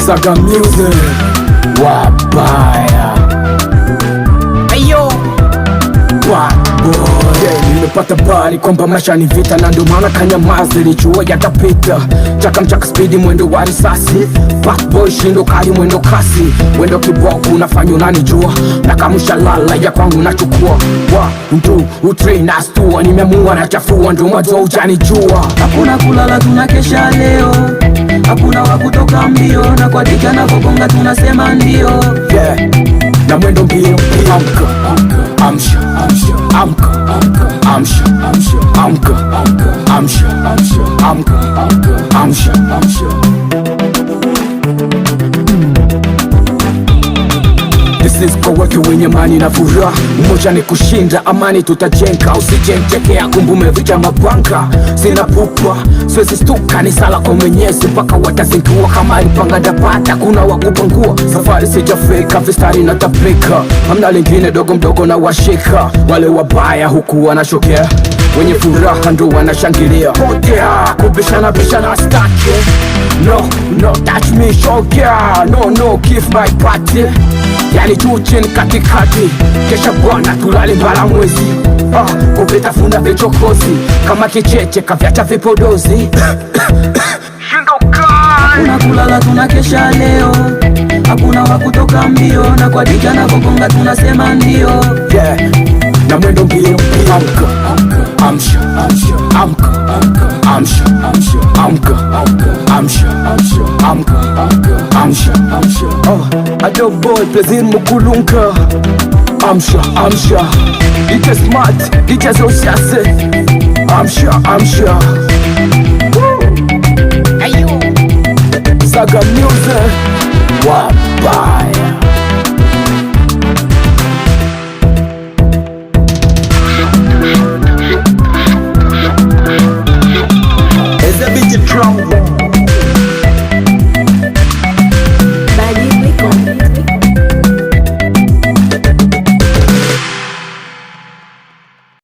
Saga Music, wabaya. Ayo Nimepata bali kwamba maisha ni vita, na ndo maana kanyamaza, nilijua yatapita. Chaka mchaka speedi mwendo wa risasi, bad boy shindo kali mwendo kasi, mwendo kiboko unafanya unanijua, na kama ushalala ya kwangu nachukua. 1, 2, 3 na stua, nimeamua na chafua, ndo mwanzo hujanijua. hakuna kulala, tunakesha leo, hakuna wa kutoka mbio, na kwa dika na vogonga tunasema ndio. Yeah, na mwendo mbio, amka, amsha, amka, amsha, amka, amsha, amka, amsha. This is kwa watu wenye mani na furaha, umoja ni kushinda, amani tutajenga. Usijengekea kumbume vija mabanka, sina pupa, siwezi stuka, ni sala kwa Mwenyezi mpaka watazingua. Kama ilipanga dapata, kuna wakupangua, safari sijafika, vistari na taplika. Hamna lingine, dogo mdogo na washika, wale wabaya huku wanashokea, wenye furaha ndo wanashangilia. Pokea, kubishana bishana staki, no, touch me shogea, no, give my party. Yani juu chini katikati, kesha bwana tulale mbala mwezi. Kuvitafuna vichokozi, kama kicheche kavyacha vipodozi. Hakuna kulala, tunakesha leo, hakuna wa kutoka mbio, na kwa dika na vogonga tunasema ndio. Yeah, na mwendo mbio, amka, amsha, amka, amsha, amka, amsha, amka, amsha. Ado boy Plaisir Mukulunka, amsha, DJ Smart, DJ Zosiase, amsha. Ayo Saga Music, wabaya.